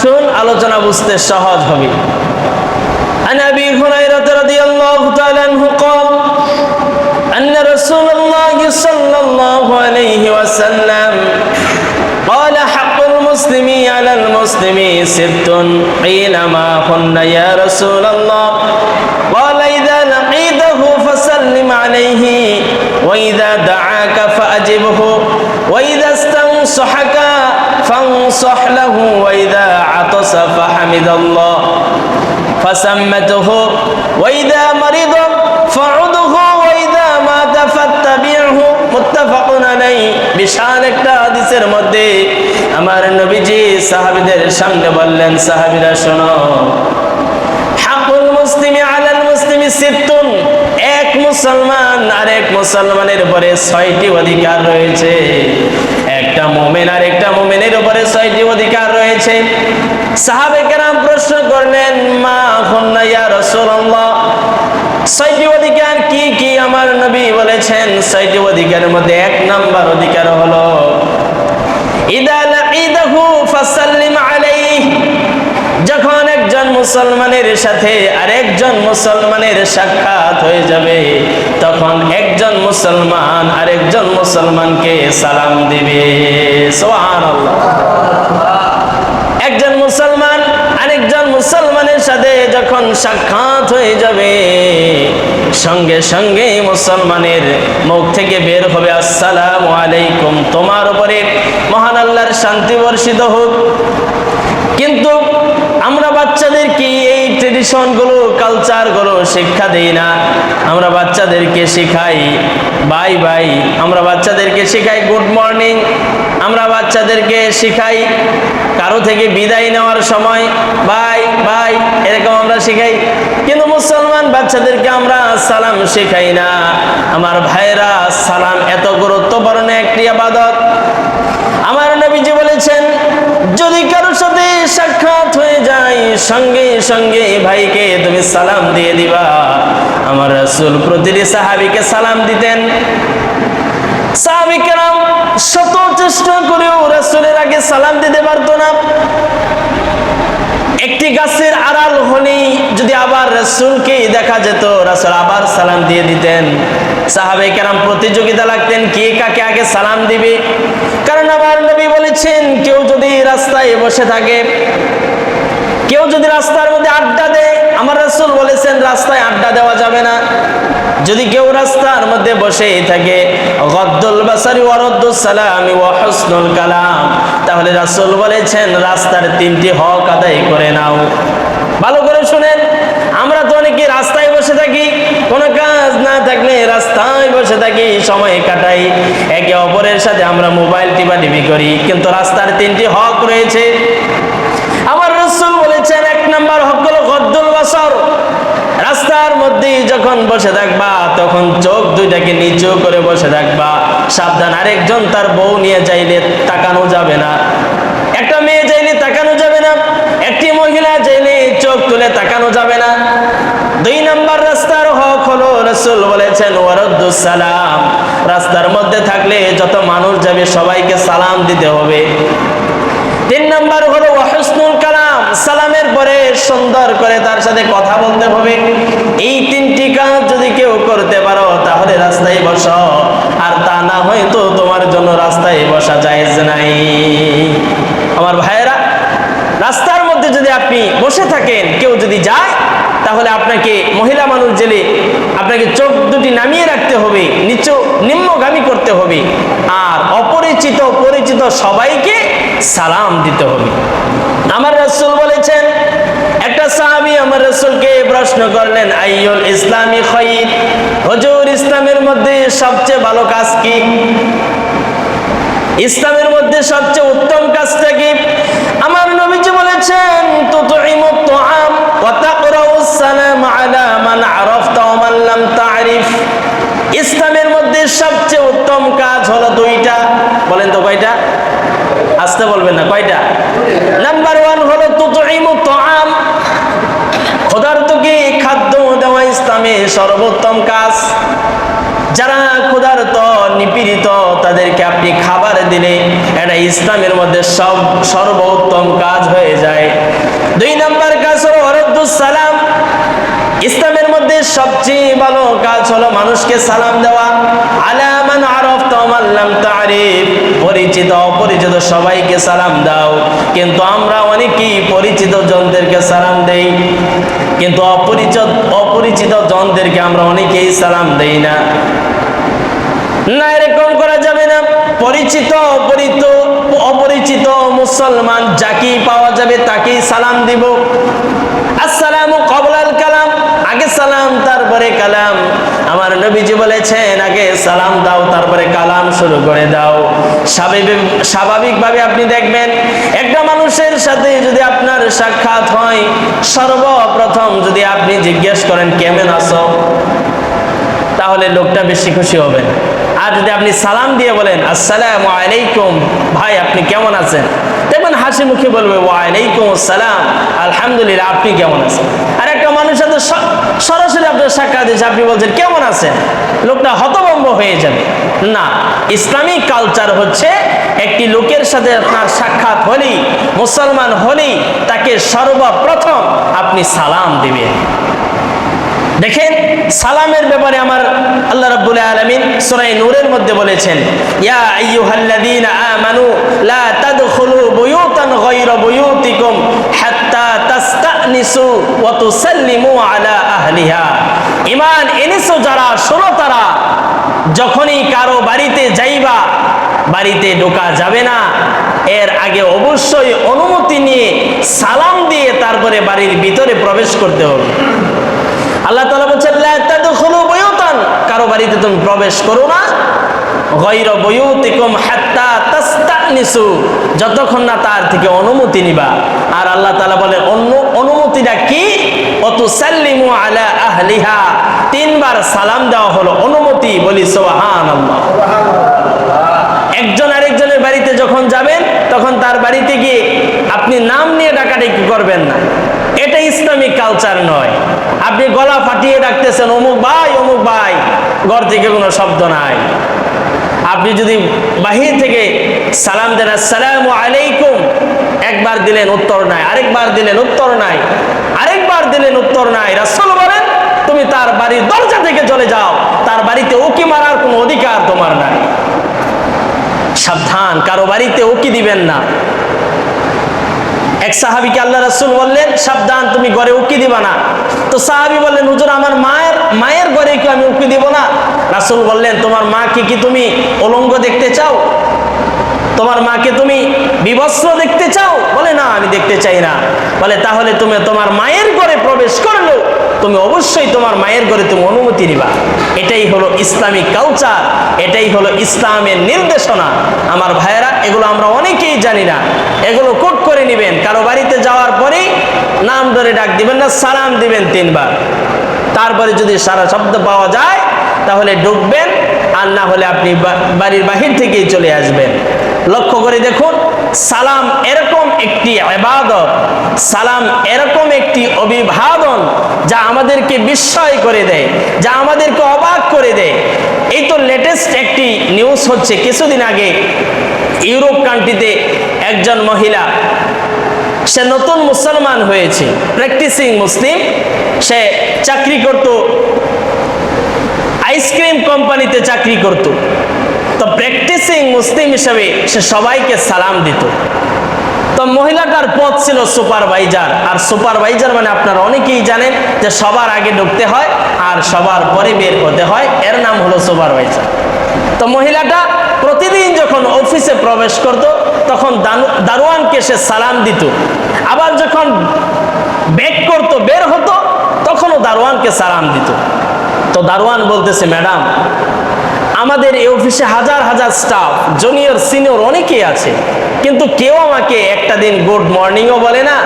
আসুন আলোচনা বুঝতে সহজ হবে। عن أبي هريرة رضي الله تعالى عنه قال أن رسول الله صلى الله عليه وسلم قال حق المسلم على المسلم ست قيل ما هن يا رسول الله قال إذا لقيته فسلم عليه وإذا دعاك فأجبه وإذا استنصحك فانصح له وإذا عطس فحمد الله فسمته وإذا مرض فعده وإذا مات فاتبعه মুত্তাফাক আলাইহি। বিশাল একটা হাদিসের মধ্যে আমার নবীজি সাহাবীদের সামনে বললেন, সাহাবীরা শোনো, হাকুল মুসলিমি আলাল মুসলিমি সিত্তুন, এক মুসলমান আরেক মুসলমানের উপরে 6টি অধিকার রয়েছে। একটা মুমিন আর একটা মুমিনের উপরে 6টি অধিকার রয়েছে। সাহাবে কেরাম প্রশ্ন করলেন, মা হুন্না ইয়া রাসূলুল্লাহ, 6টি অধিকার কি কি? আমার নবী বলেছেন 6টি অধিকারের মধ্যে 1 নাম্বার অধিকার হলো ইদা লাকিদাহু ফাসাল্লিম আলাইহি, যখন একজন মুসলমানের সাথে আরেকজন মুসলমানের সাক্ষাৎ হয়ে যাবে তখন একজন মুসলমান আরেকজন মুসলমানকে সালাম দিবে। সুবহানাল্লাহ। একজন মুসলমান আরেকজন মুসলমানের সাথে যখন সাক্ষাৎ হয়ে যাবে সঙ্গে সঙ্গে মুসলমানের মুখ থেকে বের হবে আসসালামু আলাইকুম, তোমার উপরে মহান আল্লাহর শান্তি বর্ষিত হোক। কিন্তু আমরা বাচ্চাদেরকে এই ট্রেডিশনগুলো কালচারগুলো শিক্ষা দেই না। আমরা বাচ্চাদেরকে শিখাই বাই বাই, আমরা বাচ্চাদেরকে শিখাই গুড মর্নিং, আমরা বাচ্চাদেরকে শিখাই কারো থেকে বিদায় নেওয়ার সময় বাই বাই, এরকম আমরা শিখাই। কিন্তু মুসলমান বাচ্চাদেরকে আমরা সালাম শেখাই না। আমার ভাইরা, সালাম এত গুরুত্বপূর্ণ একটি ইবাদত। আমার নবীজি বলেছেন, যদি কারোর সাথে সাক্ষাৎ হয়ে যায় সঙ্গে সঙ্গে ভাইকে তুমি সালাম দিয়ে দিবা। আমার রাসূল প্রতিটি সাহাবীকে সালাম দিতেন। সাহাবী কেরাম শত চেষ্টা করেও রাসূলের আগে সালাম দিতে পারতো না। একটি গাছের আড়াল হলেই যদি আবার রাসূলকে দেখা যেত, রাসূল আবার সালাম দিয়ে দিতেন। সাহাবে কেরাম প্রতিযোগিতা লাগতেন কে কাকে আগে সালাম দিবে। কারণ আমার নবী বলেছেন, কেউ যদি রাস্তায় বসে থাকে, কেউ যদি রাস্তার মধ্যে আড্ডা দেয়, আমার রাসূল বলেছেন রাস্তায় আড্ডা দেওয়া যাবে না। যদি কেউ রাস্তার মধ্যে বসে থাকে, গদ্দুল বাসারি ওয়া রাদ্দুস সালামি ওয়া হুসনুল কালাম, তাহলে রাসূল বলেছেন রাস্তার 3টি হক আদায় করে নাও। ভালো করে শুনেন, আমরা তো অনেকে রাস্তায় বসে থাকি, কোনো কাজ না থাকলে রাস্তায় বসে থাকি, সময় কাটাই, একে অপরের সাথে আমরা মোবাইল টিপাটিপি করি। কিন্তু রাস্তার 3টি হক রয়েছে। আমার রাসূল বলেছেন 1 নাম্বার হক হলো গদ্দুল বাসার। রাস্তার মধ্যে যখন বসে থাকবা তখন চোখ দুইটাকে নিচু করে বসে থাকবা। সাবধান, আরেকজন তার বউ নিয়ে যাইলে তাকানো যাবে না, একটা মেয়ে যাইলে তাকানো যাবে না, একটি মহিলা যাইলে চোখ তুলে তাকানো যাবে না। 2 নাম্বার রাস্তার হক হলো, রাসূল বলেছেন ওয়ারাদ্দুস সালাম, রাস্তার মধ্যে থাকলে যত মানুষ যাবে সবাইকে সালাম দিতে হবে। 3 নাম্বার হলো ওয়া হুসনুল কালাম, সালামের পরে সুন্দর করে তার সাথে কথা বলতে হবে। এই 3টি কাজ যদি কেউ করতে পারো তাহলে রাস্তায় বসো, আর তা না হয়তো তোমার জন্য রাস্তায় বসা জায়েজ নাই। আমার ভাইয়েরা, রাস্তার মধ্যে যদি আপনি বসে থাকেন, কেউ যদি যায়, তাহলে আপনাকে মহিলা মানুষ জেলে আপনাকে চোখ দুটি নামিয়ে রাখতে হবে, নিম্নগামী করতে হবে, আর অপরিচিত পরিচিত সবাইকে সালাম দিতে হবে। আমার রাসূল বলেছেন, একটা সাহাবী আমার রাসূলকে প্রশ্ন করলেন, আইয়ুল ইসলামি খায়র, হুজুর ইসলামের মধ্যে সবচেয়ে ভালো কাজ কি? ইসলামের মধ্যে সবচেয়ে উত্তম কাজটা কি? আমার নবীজি বলেছেন, তুতঈমুত তুআম ওয়া তাকরাউস সালাম আলা মান আরাফতা ওয়া মান লাম তা'রিফ। ইসলামের মধ্যে সবচেয়ে উত্তম কাজ হলো 2টা। বলেন তো কয়টা? আসতে বলবেন না, কয়টা? নাম্বার 1 হলো তুতঈমুত তুআম, ক্ষুধার্তকে খাদ্য দেওয়া ইসলামের সর্বোত্তম কাজ। যারা ক্ষুধার্ত নিপীড়িত তাদেরকে আপনি খাবার দিলে এটা ইসলামের মধ্যে সর্বোত্তম কাজ হয়ে যায়। ইসলামের মধ্যে সবচেয়ে ভালো কাজ হলো মানুষকে সালাম দেওয়া। আলা মান আরাফতা ওয়া মান লাম তারিফ, পরিচিত অপরিচিত সবাইকে সালাম দাও। কিন্তু আমরা অনেকেই পরিচিত জনদেরকে সালাম দেই, কিন্তু অপরিচিত জনদেরকে আমরা অনেকেই সালাম দেই না। না, এরকম করা যাবে না। পরিচিত অপরিচিত মুসলমান যাকেই পাওয়া যাবে তাকেই সালাম দিব। আসসালামু ক্বাবলাল কালাম, আগে সালাম তারপরে কালাম। আমার নবীজি বলেছেন আগে সালাম দাও তারপরে কালাম শুরু করে দাও। স্বাভাবিকভাবে আপনি দেখবেন একটা মানুষের সাথে যদি আপনার সাক্ষাৎ হয়, সর্বপ্রথম যদি আপনি জিজ্ঞেস করেন কেমন আছো, তাহলে লোকটা বেশি খুশি হবেন। আর যদি আপনি সালাম দিয়ে বলেন আসসালামু আলাইকুম, ভাই আপনি কেমন আছেন, দেখবেন হাসি মুখে বলবে ওয়ালাইকুম আসসালাম, আলহামদুলিল্লাহ, আপনি কেমন আছেন। আর একটা মানুষের সাথে সরাসরি আপনার সাক্ষাৎ দিয়েছে, আপনি বলছেন কেমন আছেন, লোকটা হতভম্ব হয়ে যাবে। না, ইসলামিক কালচার হচ্ছে একটি লোকের সাথে আপনার সাক্ষাৎ হলেই, মুসলমান হলেই তাকে সর্বপ্রথম আপনি সালাম দিবেন। দেখেন সালামের ব্যাপারে আমার আল্লাহ রাব্বুল আলামিন সূরা নূরের মধ্যে বলেছেন, ইয়া আইয়ুহাল্লাযীনা আমানু লা তাদখুলু বুয়ুতান গায়রা বুয়ুতিকুম হাত্তা তাস্তানিসু ওয়া তুসাল্লিমু আলা আহলিহা। ঈমান এনেছো যারা, শোনো তারা, যখনই কারো বাড়িতে যাইবা, বাড়িতে ঢোকা যাবে না, এর আগে অবশ্যই অনুমতি নিয়ে সালাম দিয়ে তারপরে বাড়ির ভিতরে প্রবেশ করতে হবে। আল্লাহ তাআলা বলেন লা তাদখুলু বুয়ুতান, কারো বাড়িতে তুমি প্রবেশ করো না, গায়রা বুয়ুতিকুম হাত্তা তাস্তানিসু, যতক্ষণ না তার থেকে অনুমতি নিবা। আর আল্লাহ তাআলা বলেন অনুমতিটা কি, ওয়া তুসাল্লিমু আলা আহলিহা, তিনবার সালাম দেওয়া হলো অনুমতি। বলি সুবহানাল্লাহ। একজন আরেকজনের বাড়িতে যখন যাবেন তখন তার বাড়িতে গিয়ে আপনি নাম নিয়ে ডাকাডাকি করবেন না, এটা ইসলামিক কালচার নয়। আপনি গলা ফাটিয়ে ডাকতেছেন অমুক ভাই, ঘর থেকে কোনো শব্দ নাই। আপনি যদি বাহির থেকে সালাম দেন আসসালামু আলাইকুম, একবার দিলেন উত্তর নাই, আরেকবার দিলেন উত্তর নাই, আরেকবার দিলেন উত্তর নাই, রাসূল বলেন তুমি তার বাড়ির দরজা থেকে চলে যাও, তার বাড়িতে উকি মারার কোনো অধিকার তোমার নাই। সাবধান, কারো বাড়িতে উকি দিবেন না। এক সাহাবীকে আল্লাহ রাসূল বললেন সাবধান, তুমি ঘরে উকি দিবা না। তো সাহাবী বললেন হুজুর আমার মায়ের ঘরে কি আমি উকি দিব না? রাসূল বললেন তোমার মাকে কি তুমি উলঙ্গ দেখতে চাও? তোমার মাকে তুমি বিবস্ত্র দেখতে চাও? বলে না, আমি দেখতে চাই না। বলে তাহলে তুমি তোমার মায়ের ঘরে প্রবেশ করলো, তুমি অবশ্যই তোমার মায়ের ঘরে তুমি অনুমতি নিবা। এটাই হলো ইসলামিক কালচার, এটাই হলো ইসলামের নির্দেশনা। আমার ভাইয়েরা, এগুলো আমরা অনেকেই জানি না, এগুলো কোট করে নেবেন। কারো বাড়িতে যাওয়ার পরেই নাম ধরে ডাক দিবেন না, সালাম দিবেন তিনবার। তারপরে যদি সারা শব্দ পাওয়া যায় তাহলে ঢুকবেন, আর না হলে আপনি বাড়ির বাহির থেকেই চলে আসবেন। লক্ষ্য করে দেখুন, সালাম এরকম একটি ইবাদত, সালাম এরকম একটি অভিবাদন যা আমাদেরকে বিস্ময় করে দেয়, যা আমাদেরকে অবাক করে দেয়। এই তো লেটেস্ট একটি নিউজ হচ্ছে, কিছুদিন আগে ইউরোপ কান্ট্রিতে একজন মহিলা, সে নতুন মুসলমান হয়েছে, প্র্যাকটিসিং মুসলিম, সে চাকরি করত, আইসক্রিম কোম্পানিতে চাকরি করত। তো প্র্যাকটিসিং মুসলিম হিসেবে সে সবাইকে সালাম দিত। তো মহিলাটার পদ ছিল সুপারভাইজার। আর সুপারভাইজার মানে আপনারা অনেকেই জানেন যে সবার আগে ঢুকতে হয় আর সবার পরে বের হতে হয়, এর নাম হলো সুপারভাইজার। তো মহিলাটা প্রতিদিন যখন অফিসে প্রবেশ করত তখন দারোয়ানকে সে সালাম দিত, আবার যখন ব্যাক করতো, বের হতো, তখনও দারোয়ানকে সালাম দিত। তো দারোয়ান বলতেছে, ম্যাডাম আমাদের এই অফিসে হাজার হাজার স্টাফ, জুনিয়র সিনিয়র অনেকেই আছে, কিন্তু কেউ আমাকে একটা দিন গুড মর্নিংও বলে না,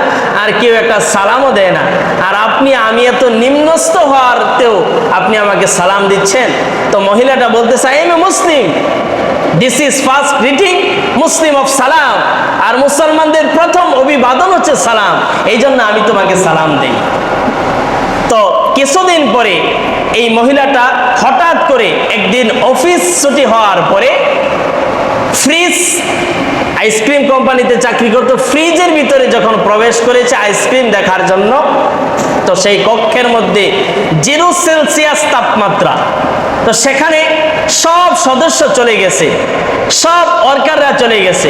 আর কেউ একটা সালামও দেয় না। আর আমি এত নিম্নস্থ হওয়ারতেও আপনি আমাকে সালাম দিচ্ছেন। তো মহিলাটা বলতেছে, I M A Muslim, this is first greeting Muslim of সালাম, আর মুসলমানদের প্রথম অভিবাদন হচ্ছে সালাম, এই জন্য আমি তোমাকে সালাম দিই। তো কিছুদিন পরে এই মহিলাটা হঠাৎ করে একদিন অফিস ছুটি হওয়ার পরে ফ্রিজ, আইসক্রিম কোম্পানিতে চাকরি করতো, ফ্রিজের ভিতরে যখন প্রবেশ করেছে আইসক্রিম দেখার জন্য, তো সেই কক্ষের মধ্যে 0 সেলসিয়াস তাপমাত্রা। তো সেখানে সব সদস্য চলে গেছে, সব ওয়ার্কাররা চলে গেছে,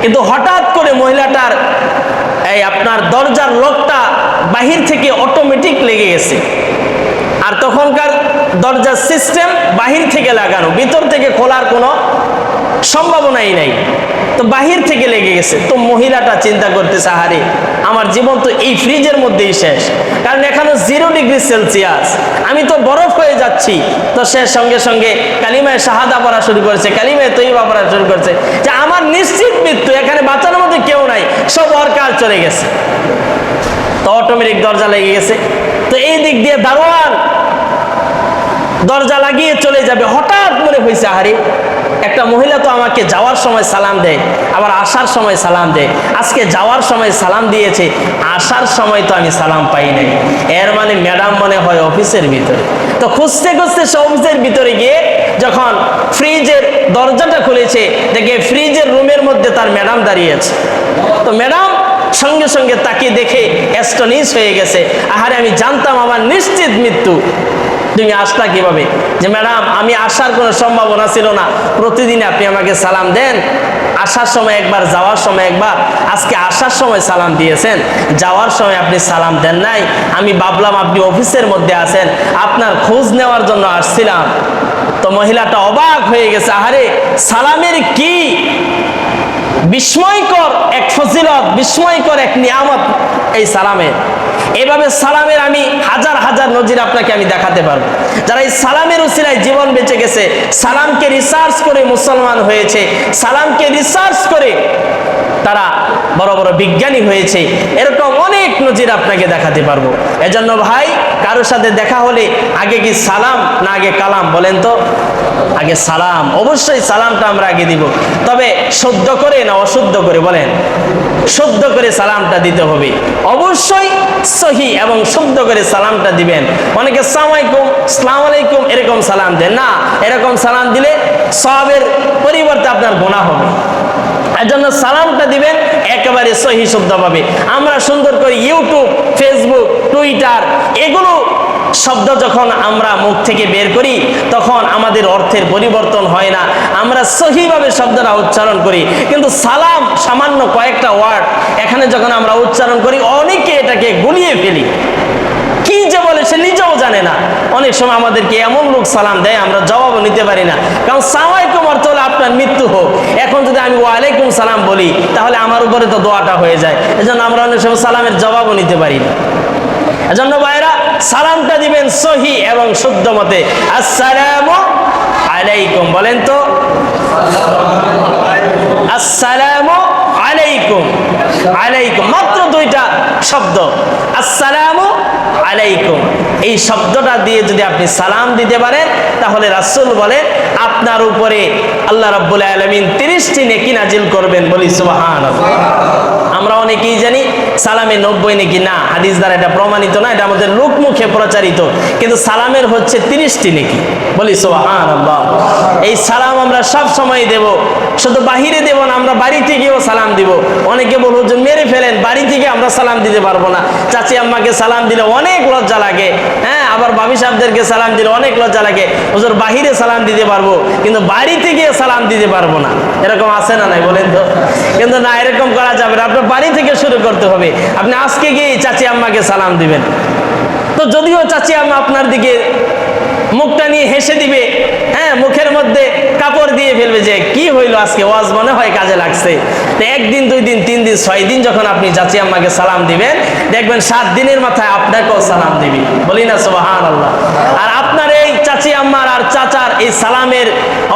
কিন্তু হঠাৎ করে মহিলাটার এই আপনার দরজার লকটা বাহির থেকে অটোমেটিক লেগে গেছে। আর তখনকার দরজার সিস্টেম বাহির থেকে লাগানো, ভিতর থেকে খোলার কোনো সম্ভাবনাই নাই। তো বাহির থেকে লেগে গেছে। তো মহিলাটা চিন্তা করতেছে, আহারে আমার জীবন তো এই ফ্রিজের মধ্যেই শেষ, কারণ এখানে 0 ডিগ্রি সেলসিয়াস, আমি তো বরফ হয়ে যাচ্ছি। তো সে সঙ্গে সঙ্গে কালিমায়ে শাহাদা পড়া শুরু করেছে, কালিমায়ে তৈয়বা পড়া শুরু করেছে যে আমার নিশ্চিত মৃত্যু, এখানে বাঁচানোর মধ্যে কেউ নাই, সব ওয়ার্কার চলে গেছে। তো অটোমেটিক দরজা লেগে গেছে। তো এই দিক দিয়ে দারোয়ান দরজা লাগিয়ে চলে যাবে, হঠাৎ মনে হয়েছে, আহারে একটা মহিলা তো আমাকে যাওয়ার সময় সালাম দেয়, আবার আসার সময় সালাম দেয়, আজকে যাওয়ার সময় সালাম দিয়েছে, আসার সময় তো আমি সালাম পাই নাই, এর মানে ম্যাডাম মনে হয় অফিসের ভিতরে। তো খুঁজতে খুঁজতে সে অফিসের ভিতরে গিয়ে যখন ফ্রিজের দরজাটা খুলেছে, দেখে ফ্রিজের রুমের মধ্যে তার ম্যাডাম দাঁড়িয়ে আছে। তো ম্যাডাম সঙ্গে সঙ্গে তাকে দেখে অ্যাস্টনিশ হয়ে গেছে, আহারে আমি জানতাম আমার নিশ্চিত মৃত্যু, তুমি আসলা কিভাবে? যে ম্যাডাম আমি আসার কোনো সম্ভাবনা ছিল না, প্রতিদিন আপনি আমাকে সালাম দেন, আসার সময় একবার যাওয়ার সময় একবার, আজকে আসার সময় সালাম দিয়েছেন, যাওয়ার সময় আপনি সালাম দেন নাই, আমি ভাবলাম আপনি অফিসের মধ্যে আছেন, আপনার খোঁজ নেওয়ার জন্য আসছিলাম। তো মহিলাটা অবাক হয়ে গেছে, আহারে সালামের কি বিস্ময়কর এক ফজিলত, বিস্ময়কর এক নিয়ামত এই সালামের। এভাবে সালামের আমি হাজার হাজার নজির আপনাকে আমি দেখাতে পারবো। যারা এই সালামের উসিলায় জীবন বেঁচে গেছে, সালামকে রিসার্চ করে মুসলমান হয়েছে, সালামকে রিসার্চ করে তারা বড় বড় বিজ্ঞানী হয়েছে, এরকম অনেক নজির আপনাকে দেখাতে পারবো। এজন্য ভাই, কারোর সাথে দেখা হলে আগে কি সালাম না আগে কালাম? বলেন তো। আগে সালাম, অবশ্যই সালামটা আমরা আগে দিব, তবে শুদ্ধ করে না অশুদ্ধ করে? বলেন। শুদ্ধ করে সালামটা দিতে হবে, অবশ্যই সহি এবং শুদ্ধ করে সালামটা দিবেন। অনেকে আসসালামু আলাইকুম, আসসালামু আলাইকুম এরকম সালাম দেন না, এরকম সালাম দিলে সওয়াবের পরিবর্তে আপনার গুনাহ হবে। এজন্য সালামটা দিবেন একেবারে সহি শুদ্ধভাবে। আমরা সুন্দর করে ইউটিউব, ফেসবুক, টুইটার এগুলো শব্দ যখন আমরা মুখ থেকে বের করি, তখন আমাদের অর্থের পরিবর্তন হয় না, আমরা সহিভাবে শব্দটা উচ্চারণ করি। কিন্তু সালাম সামান্য কয়েকটা ওয়ার্ড, এখানে যখন আমরা উচ্চারণ করি অনেকে এটাকে গুলিয়ে ফেলি, কি যে বলে সে নিজেও জানে না। অনেক সময় আমাদেরকে এমন লোক সালাম দেয় আমরা জবাবও নিতে পারি না, কারণ আসসালামু আলাইকুম অর্থ হলো আপনার মৃত্যু হোক। এখন যদি আমি ওয়ালাইকুম সালাম বলি তাহলে আমার উপরে তো দোয়াটা হয়ে যায়, এজন্য আমরা অনেক সময় সালামের জবাবও নিতে পারি না। এজন্য ভাইরা সালামটা দিবেন সহি এবং শুদ্ধ মতে। আসসালামু আলাইকুম বলেন তো, আসসালামু আলাইকুম। আলাইকুম মাত্র 2টা শব্দ, আসসালামু আলাইকুম। এই শব্দটা দিয়ে যদি আপনি সালাম দিতে পারেন, তাহলে রাসূল বলেন আপনার উপরে আল্লাহ রাব্বুল আলামিন 30টি নেকি নাজিল করবেন। বলি সুবহানাল্লাহ। আমরা অনেকেই জানি সালামে 90 নেকি, না, হাদিস দ্বারা এটা প্রমাণিত না, এটা আমাদের লোকমুখে প্রচারিত, কিন্তু সালামের হচ্ছে 30টি নেকি। বলি সুবহানাল্লাহ। এই সালাম আমরা সব সময় দেব, শুধু বাহিরে দেব না, আমরা বাড়ি থেকেও সালাম দিব। অনেকে বলবো যে মেরে ফেলেন, বাড়ি থেকে আমরা সালাম দিতে পারবো না, চাচি আম্মাকে সালাম দিলে অনেক লজ্জা লাগে, হ্যাঁ, আবার ভাবি সাহেবদেরকে সালাম দিলে অনেক লজ্জা লাগে, হুজুর বাহিরে সালাম দিতে পারবো কিন্তু বাড়ি থেকে সালাম দিতে পারবো না, এরকম আছে না নাই বলেন তো? কিন্তু না, এরকম করা যাবে না, আপনার বাড়ি থেকে শুরু করতে হবে। আপনি আজকে গিয়ে চাচি আম্মাকে সালাম দিবেন, তো যদিও চাচি আম্মা আপনার দিকে মুখটা নিয়ে হেসে দিবে, হ্যাঁ, মুখের মধ্যে কাপড় দিয়ে ফেলবে যে কি হইলো আজকে ওয়াজ মনে হয় কাজে লাগছে। তো 1 দিন 2 দিন 3 দিন 6 দিন যখন আপনি চাচি আম্মাকে সালাম দিবেন, দেখবেন 7 দিনের মাথায় আপনাকেও সালাম দিবে। বলি না সুবহানাল্লাহ। আর আপনার এই চাচি আম্মার আর চাচার এই সালামের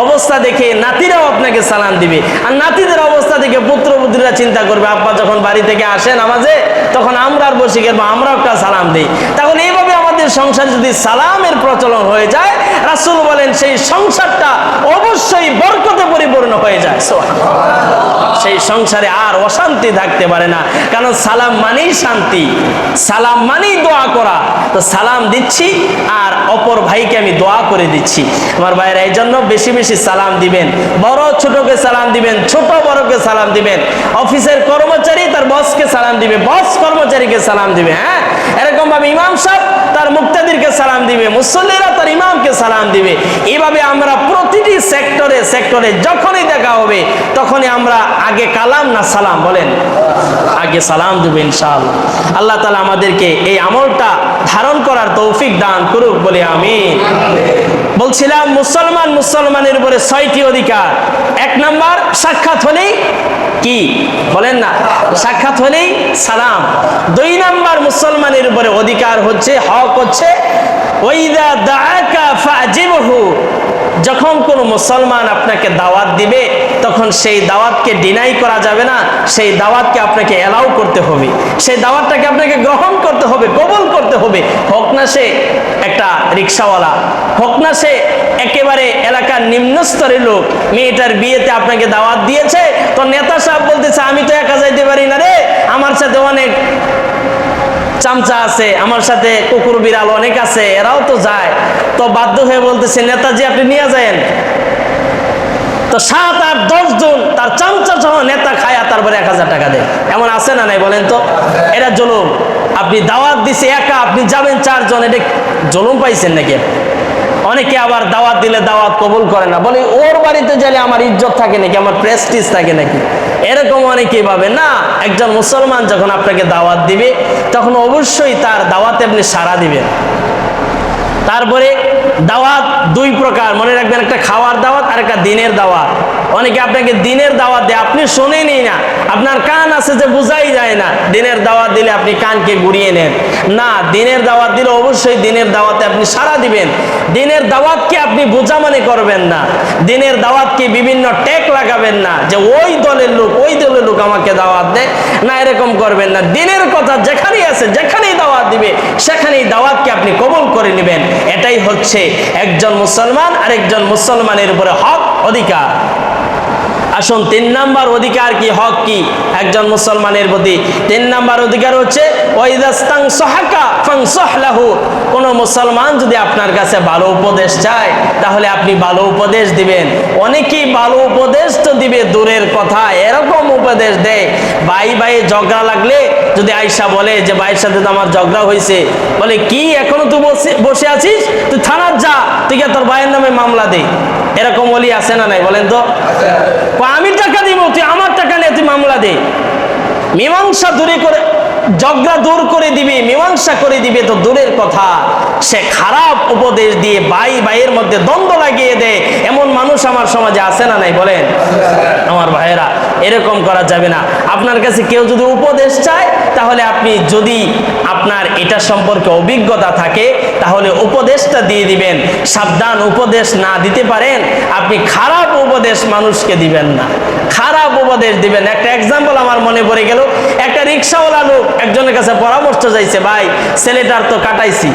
অবস্থা দেখে নাতিরাও আপনাকে সালাম দিবে, আর নাতিদের অবস্থা দেখে পুত্রপুত্রীরা চিন্তা করবে আব্বা যখন বাড়ি থেকে আসে নামাজে, তখন আমরা আর বসে গেলাম, আমরাও একটা সালাম দিই। তাহলে এইভাবে আমাদের সংসার যদি সালামের প্রচলন হয়ে যায়, রাসূল বলেন সেই সংসারটা অবশ্যই বরকতে পরিপূর্ণ হয়ে যায়। সেই সংসারে আর অশান্তি থাকতে পারে না, কারণ সালাম মানেই শান্তি, সালাম মানেই দোয়া করা। তো সালাম দিচ্ছি আর অপর ভাইকে আমি দোয়া করে দিচ্ছি। আমার ভাইরা এই জন্য বেশি বেশি সালাম দিবেন, বড় ছোটকে সালাম দিবেন, ছোট বড়কে সালাম দিবেন, অফিসের কর্মচারী তার বসকে সালাম দিবে, বস কর্মচারীকে সালাম দিবে, হ্যাঁ, এরকম ভাবে ইমাম সাহেব তার মুক্তাদিরকে সালাম দিবে, মুসল্লিরা তার ইমামকে সালাম দিবে। এইভাবে আমরা প্রতিটি সেক্টরে সেক্টরে যখনই দেখা হবে তখনই আমরা আগে কালাম না সালাম বলেন, আগে সালাম দেব ইনশাআল্লাহ। আল্লাহ তাআলা আমাদেরকে এই আমলটা ধারণ করার তৌফিক দান করুক বলে আমিন। বলছিলাম মুসলমানের উপরে 6টি অধিকার। 1 নাম্বার সাক্ষাৎ হলেই কি বলেন না, সাক্ষাৎ হলেই সালাম। 2 নাম্বার মুসলমানের উপরে অধিকার হচ্ছে, হক হচ্ছে ওয়াইদা দাআকা ফাজিবহু, যখন কোন মুসলমান আপনাকে দাওয়াত দিবে তখন সেই দাওয়াতকে ডিনাই করা যাবে না, সেই দাওয়াতকে আপনাকে এলাও করতে হবে, সেই দাওয়াতটাকে আপনাকে গ্রহণ করতে হবে, কবুল করতে হবে। হোক না সে একটা রিক্সাওয়ালা, হোক না সে একেবারে এলাকার নিম্ন স্তরের লোক, মেয়েটার বিয়েতে আপনাকে দাওয়াত দিয়েছে, তো নেতা সাহেব বলতেছে আমি তো একা যাইতে পারি না রে, আমার সাথে অনেক চামচা আছে, আমার সাথে কুকুর বিড়াল অনেক আছে, এরাও তো যায়, তো বাধ্য হয়ে বলতেছে নেতাজি আপনি নিয়ে যায়েন। তো 7, 8, 10 জন তার চামচা সহ নেতা খায়া তারপরে 1000 টাকা দেয়, এমন আছে না নাই বলেন তো? এটা জুলুম। আপনি দাওয়াত দিছে একা, আপনি যাবেন 4 জন, এটা জুলুম পাইছেন নাকি? অনেকে আবার দাওয়াত দিলে দাওয়াত কবুল করে না, বলে ওর বাড়িতে গেলে আমার ইজ্জত থাকে নাকি, আমার প্রেস্টিজ থাকে নাকি, এরকম অনেকেই ভাবে। না, একজন মুসলমান যখন আপনাকে দাওয়াত দিবে তখন অবশ্যই তার দাওয়াতে আপনি সাড়া দিবেন। তারপরে দাওয়াত 2 প্রকার মনে রাখবেন, একটা খাওয়ার দাওয়াত আর একটা দিনের দাওয়াত। অনেকে আপনাকে দিনের দাওয়াত দেয়, আপনি শোনেনই না, আপনার কান আছে যে বোঝাই যায় না। দিনের দাওয়াত দিলে আপনি কানকে ঘুরিয়ে নেন না, দিনের দাওয়াত দিলে অবশ্যই দিনের দাওয়াতে আপনি সাড়া দিবেন। দিনের দাওয়াতকে আপনি বোঝা মনে করবেন না, দিনের দাওয়াতকে বিভিন্ন ট্যাগ লাগাবেন না যে ওই দলের লোক আমাকে দাওয়াত দেয় না, এরকম করবেন না। দিনের কথা যেখানেই আছে, যেখানেই দাওয়াত দিবে সেখানেই দাওয়াতকে আপনি কবুল করে নেবেন। এটাই হচ্ছে একজন মুসলমান আরেকজন মুসলমানের উপরে হক, অধিকার। আসুন 3 নাম্বার অধিকার কি, হক কি একজন মুসলমানের প্রতি? 3 নাম্বার অধিকার হচ্ছে ওয়াইদাস্তানসাহাকা ফানসাহ লাহু, কোন মুসলমান যদি আপনার কাছে ভালো উপদেশ চায় তাহলে আপনি ভালো উপদেশ দিবেন। অনেকেই ভালো উপদেশ তো দিবে দূরের কথা, এরকম উপদেশ দেয় ভাই ঝগড়া লাগলে যদি আয়েশা বলে যে ভাইয়ের সাথে তো আমার ঝগড়া হয়েছে, বলে কি এখনো তুই বসে আছিস, তুই থানার যা, তুই তোর ভাইয়ের নামে মামলা দে। এরকম বলি আছে না নাই বলেন তো? আমি টাকা দিব, তুই আমার টাকা নিয়ে তুই মামলা দে। মীমাংসা দূরে করে, ঝগড়া দূর করে দিবি, মীমাংসা করে দিবে তো দূরের কথা, সে খারাপ উপদেশ দিয়ে ভাইয়ের মধ্যে দ্বন্দ্ব লাগিয়ে দেয়। এমন মানুষ আমার সমাজে আছে না নাই বলেন? আমার ভাইয়েরা, এরকম করা যাবে না। আপনার কাছে কেউ যদি উপদেশ চায় তাহলে আপনি, যদি আপনার এটা সম্পর্কে অভিজ্ঞতা থাকে তাহলে উপদেশটা দিয়ে দিবেন। সাবধান, উপদেশ না দিতে পারেন আপনি, খারাপ উপদেশ মানুষকে দিবেন না, খারাপ উপদেশ দিবেন। একটা এক্সাম্পল আমার মনে পড়ে গেল, একটা রিক্সাওয়ালা লোক একজনের কাছে পরামর্শ চাইছে, ভাই ছেলেটার তো কাটাইছি,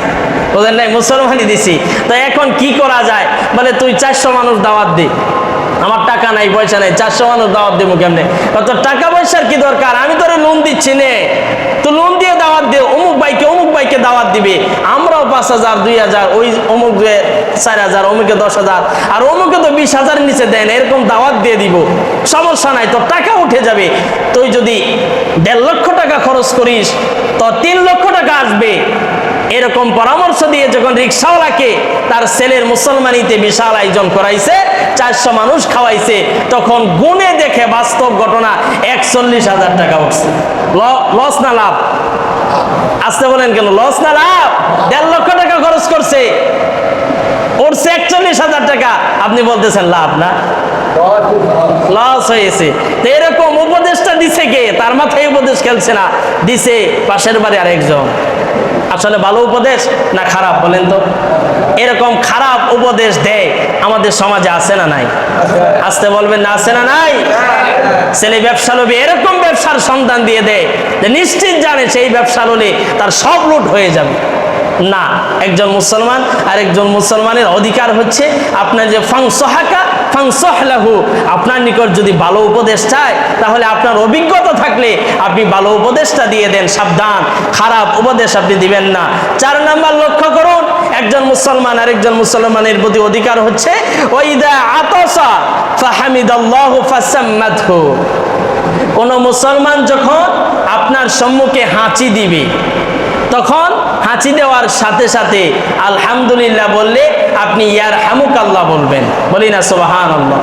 ওদের নাই মুসলমানই দিছি, তো এখন কি করা যায়? বলে তুই 400 মানুষ দাওয়াত দে। আমার টাকা নাই, পয়সা নাই, 400 মানুষ দাওয়াত দেবো কেমনে? তোর টাকা পয়সার কি দরকার, আমি তোরে লোন দিচ্ছি নে, তো লোন দিয়ে দাওয়াত দে, অমুক ভাইকে দাওয়াত দিবে, আমরাও 5000 2000, ওই অমুক 4000, অমুকে 10,000, আর অমুকে তো 20,000 নিচে দেন, এরকম দাওয়াত দিয়ে দিব, সমস্যা নাই, তোর টাকা উঠে যাবে। তুই যদি 1.5 লক্ষ টাকা খরচ করিস তো 3 লক্ষ টাকা আসবে। এরকম পরামর্শ দিয়ে যখন রিক্সাওয়ালাকে তার ছেলের মুসলমানিতে বিশাল আয়োজন করাইছে, 400 মানুষ খাওয়াইছে, তখন গুণে দেখে বাস্তব ঘটনা 41,000 টাকা উঠছে। লস না লাভ? আসতে বলেন কেন, লস না লাভ? 1.5 লক্ষ টাকা খরচ করছে, উঠছে 41,000 টাকা, আপনি বলতেছেন লাভ না? লস হয়েছে। তো এরকম উপদেশটা দিছে কে? তার মাথায় উপদেশ খেলছে না, দিছে পাশের বাড়ি আরেকজন। আসলে ভালো উপদেশ না খারাপ বলেন তো? এরকম খারাপ উপদেশ দেয় আমাদের সমাজে আছে না নাই? আসতে বলবেন না, আছে না নাই? ছেলে ব্যবসা লোভী, এরকম ব্যবসার সন্ধান দিয়ে দেয় যে নিশ্চিত জানে সেই ব্যবসা হলে তার সব লুট হয়ে যাবে। না, একজন মুসলমান আর একজন মুসলমানের অধিকার হচ্ছে আপনার যে ফানসাহাকা ফানসাহ লাহু, আপনার নিকট যদি ভালো উপদেশ চায় তাহলে আপনার অভিজ্ঞতা থাকলে আপনি ভালো উপদেশটা দিয়ে দেন, সাবধান, খারাপ উপদেশ আপনি দিবেন না। 4 নাম্বার লক্ষ্য করুন, একজন মুসলমান আরেকজন মুসলমানের প্রতি অধিকার হচ্ছে ওয়াইদা আতাসা ফাহামিদাল্লাহু ফাসাম্মাতহু, কোন মুসলমান যখন আপনার সম্মুখে হাঁচি দিবে, তখন হাঁচি দেওয়ার সাথে সাথে আলহামদুলিল্লাহ বললে আপনি ইয়ারহামুকাল্লাহ বলবেন, বলি না সুবহানাল্লাহ।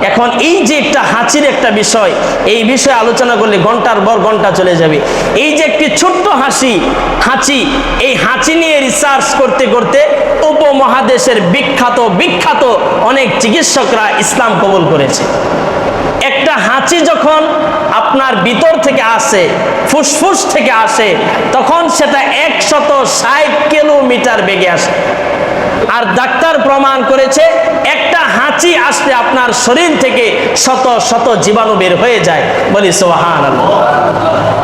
এখন এই যে একটা হাঁচির একটা বিষয়, এই বিষয়ে আলোচনা করলে ঘন্টার পর ঘন্টা চলে যাবে। এই যে একটি ছোট্ট হাঁচি, এই হাঁচি নিয়ে রিসার্চ করতে করতে উপমহাদেশের বিখ্যাত অনেক চিকিৎসকরা ইসলাম কবুল করেছে। একটা হাঁচি যখন আপনার ভিতর থেকে আসে, ফুসফুস থেকে আসে, তখন সেটা 160 কিলোমিটার বেগে আসে। আর ডাক্তার প্রমাণ করেছে একটা হাঁচি আসলে আপনার শরীর থেকে শত শত জীবাণু বের হয়ে যায়, বলি সুবহানাল্লাহ।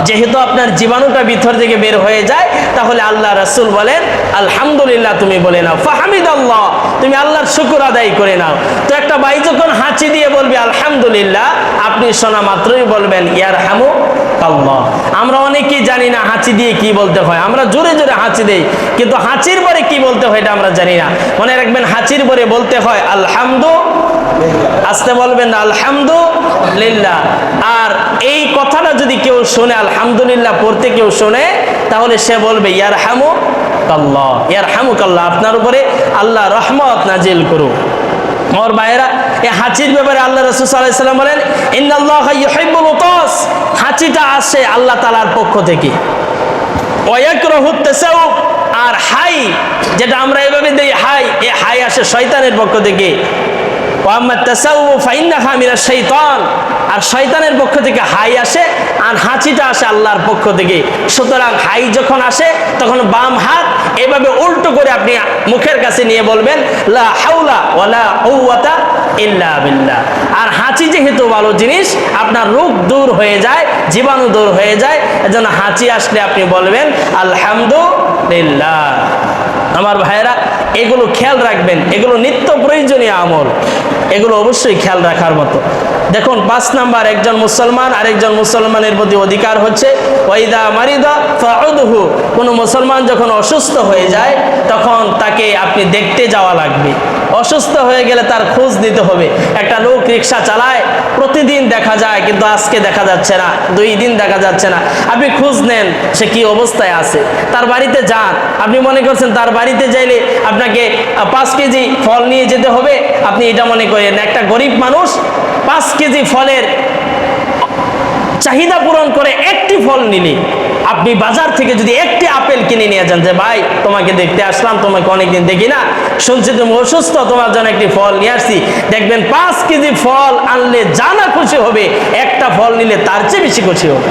যেহেতু আপনার জীবাণুটা ভিতর থেকে বের হয়ে যায়, তাহলে আল্লাহ রাসূল বলেন আলহামদুলিল্লাহ তুমি বলে নাও, ফাহামিদাল্লাহ তুমি আল্লাহর শুকর আদায় করে নাও। তো একটা ভাই যখন হাঁচি দিয়ে বলবে আলহামদুলিল্লাহ, আপনি শোনা মাত্রই বলবেন ইয়ারহামুকাল্লাহ। আমরা অনেকেই জানি না হাঁচি দিয়ে কি বলতে হয়, আমরা জোরে জোরে হাঁচি দেই, কিন্তু হাঁচির পরে কি বলতে হয় এটা আমরা জানি না। মনে রাখবেন হাঁচির পরে বলতে হয় আলহামদুলিল্লাহ, আসতে বলবেন না আলহামদুলিল্লাহ। আর এই কথাটা যদি কেউ শোনে, আলহামদুলিল্লাহ পড়তে কেউ শোনে, তাহলে সে বলবে ইয়ারহামুকাল্লাহ, ইয়ারহামুকাল্লাহ, আপনার উপরে আল্লাহ রহমত নাজিল করুক। আমার ভাইয়েরা, এই হাঁচির ব্যাপারে আল্লাহ রাসূল সাল্লাল্লাহু আলাইহি ওয়াসাল্লাম বলেন ইন্নাল্লাহা ইউহিব্বুল উতাস, হাঁচিটা আসে আল্লাহ তাআলার পক্ষ থেকে। ওয়া ইয়াকরাহুত তাসাউব, আর হাই যেটা আমরা এভাবে দেই হাই, এই হাই আসে শয়তানের পক্ষ থেকে। ওয়া আম্মা তাসাউব ফাইন্নাহা মিনাশ শাইতান, আর শয়তানের পক্ষ থেকে হাই আসে, আর হাঁচিটা আসে আল্লাহর পক্ষ থেকে। সুতরাং হাই যখন আসে তখন বাম হাত এভাবে উল্টো করে আপনি মুখের কাছে নিয়ে বলবেন লা হাওলা ওয়ালা কুওয়াতা ইল্লা বিল্লাহ। আর হাঁচি যেহেতু ভালো জিনিস, আপনার রোগ দূর হয়ে যায়, জীবাণু দূর হয়ে যায়, এজন্য হাঁচি আসলে আপনি বলবেন আলহামদুলিল্লাহ। আমার ভাইয়েরা, এগুলো খেয়াল রাখবেন, এগুলো নিত্য প্রয়োজনীয় আমল, এগুলো অবশ্যই খেয়াল রাখার মতো। দেখুন 5 নাম্বার, একজন মুসলমান আরেকজন মুসলমানের প্রতি অধিকার হচ্ছে ওয়াইদা মারিদা ফাউদহু, কোনো মুসলমান যখন অসুস্থ হয়ে যায় তখন তাকে আপনি দেখতে যাওয়া লাগবে। অসুস্থ হয়ে গেলে তার খোঁজ নিতে হবে। একটা লোক রিক্সা চালায়, প্রতিদিন দেখা যায়, কিন্তু আজকে দেখা যাচ্ছে না, 2 দিন দেখা যাচ্ছে না। আপনি খোঁজ নেন সে কি অবস্থায় আছে, তার বাড়িতে যান। আপনি মনে করছেন তার বাড়িতে যাইলে আপনাকে 5 কেজি ফল নিয়ে যেতে হবে, আপনি এটা মনে করেন। একটা গরিব মানুষ 5 কেজি ফলের চাহিদা পূরণ করে একটি ফল নিলে, আপনি বাজার থেকে যদি একটি আপেল কিনে নিয়ে যান, যে ভাই তোমাকে দেখতে আসলাম, তোমাকে অনেকদিন দেখি না, শুনছি তুমি অসুস্থ, তোমার জন্য একটি ফল নিয়ে আসছি, দেখবেন 5 কেজি ফল আনলে যা না খুশি হবে, একটা ফল নিলে তার চেয়ে বেশি খুশি হবে।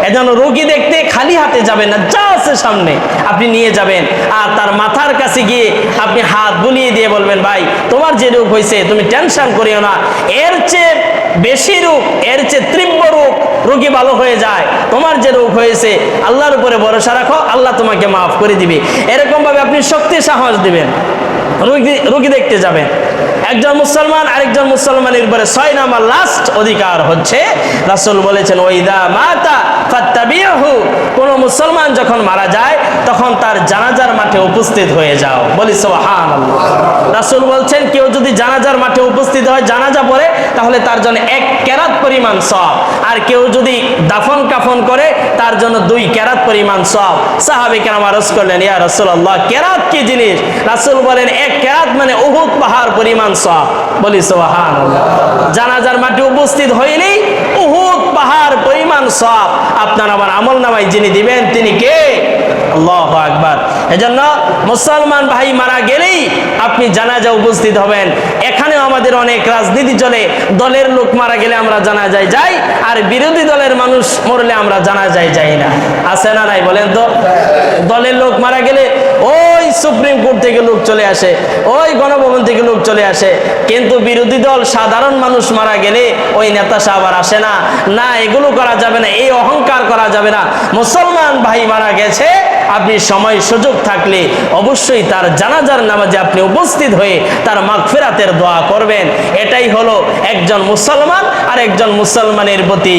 এজন্য রোগী দেখতে খালি হাতে যাবেন না, যা আছে সামনে আপনি নিয়ে যাবেন। আর তার মাথার কাছে গিয়ে আপনি হাত বুলিয়ে দিয়ে বলবেন ভাই তোমার যে রোগ হয়েছে তুমি টেনশন করিও না, এর চেয়ে বেশি রোগ, এর চেয়ে তীব্র রোগ রোগী ভালো হয়ে যায়, তোমার যে রোগ হয়েছে আল্লাহর উপরে ভরসা রাখো, আল্লাহ তোমাকে মাফ করে দিবে। এরকম ভাবে আপনি শক্তি সাহস দিবেন, রোগী দেখতে যাবেন। একজন মুসলমান আরেকজন মুসলমানের উপরে 6 নাম্বার লাস্ট অধিকার হচ্ছে, রাসূল বলেছেন ওয়াইদা মাতা ফাত্তাবিহু, কোন মুসলমান যখন মারা যায় তখন তার জানাজার মাঠে উপস্থিত হয়ে যাও, বলি সুবহানাল্লাহ। রাসূল বলছেন কেউ যদি জানাজার মাঠে উপস্থিত হয়, জানাজা পড়ে, তাহলে তার জন্য 1 কেরাত পরিমাণ সওয়াব, আর কেউ যদি দাফন কাফন করে তার জন্য 2 কেরাত পরিমাণ সওয়াব। সাহাবী কেরাম আরজ করলেন ইয়া রাসূলুল্লাহ কেরাত কি জিনিস? রাসূল বলেন 1 কেরাত মানে উহুদ পাহাড় পরিমাণ সওয়াব, বলি সুবহানাল্লাহ। জানাজার মাঠে উপস্থিত হইলেই উহুদ পাহাড় পরিমাণ সওয়াব আপনার আমার আমলনামায় যিনি দিবেন তিনি কে? আল্লাহু আকবার। এজন্য মুসলমান ভাই মারা গেলেই আপনি জানাজা উপস্থিত হবেন। এখানেও আমাদের অনেক রাজনীতি চলে, দলের লোক মারা গেলে আমরা জানাজায় যাই, আর বিরোধী দলের মানুষ মরলে আমরা জানাজায় যাই না। আছে না নাই বলেন তো? দলের লোক মারা গেলে ওই সুপ্রিম কোর্ট থেকে লোক চলে আসে, ওই গণভবন থেকে লোক চলে আসে, কিন্তু বিরোধী দল সাধারণ মানুষ মারা গেলে ওই নেতা সাহেব আর আসে না। না, এগুলো করা যাবে না, এই অহংকার করা যাবে না। মুসলমান ভাই মারা গেছে, আপনি সময় সুযোগ থাকলে অবশ্যই তার জানাজার নামাজে আপনি উপস্থিত হয়ে তার মাগফিরাতের দোয়া করবেন। এটাই হলো একজন মুসলমান আর একজন মুসলমানের প্রতি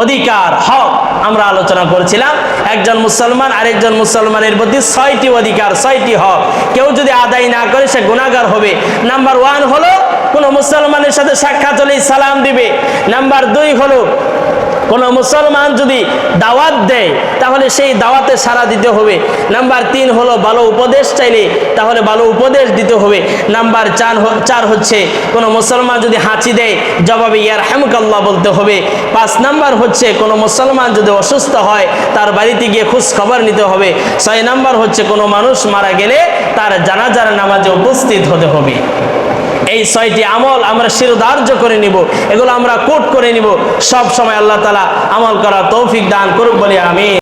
অধিকার, হক। আমরা আলোচনা করেছিলাম একজন মুসলমান আরেকজন মুসলমানের প্রতি 6টি অধিকার, 6টি হক। কেউ যদি আদায় না করে সে গুনাহগার হবে। নাম্বার 1 হলো কোন মুসলমানের সাথে সাক্ষাৎ হলেই সালাম দিবে। নাম্বার 2 হলো কোন মুসলমান যদি দাওয়াত দেয় তাহলে সেই দাওয়াতে সাড়া দিতে হবে। নাম্বার 3 হলো ভালো উপদেশ চাইলে তাহলে ভালো উপদেশ দিতে হবে। নাম্বার 4 হচ্ছে কোন মুসলমান যদি হাঁচি দেয় জবাবে ইয়ারহামুকাল্লাহ বলতে হবে। 5 নাম্বার হচ্ছে কোন মুসলমান যদি অসুস্থ হয় তার বাড়িতে গিয়ে খোঁজ খবর নিতে হবে। 6 নাম্বার হচ্ছে কোন মানুষ মারা গেলে তার জানাজার নামাজে উপস্থিত হতে হবে। এই 6টি আমল আমরা শিরোধার্য করে নিব, এগুলো আমরা কোট করে নিব। সব সময় আল্লাহ তাআলা আমল করার তৌফিক দান করুক বলি আমিন।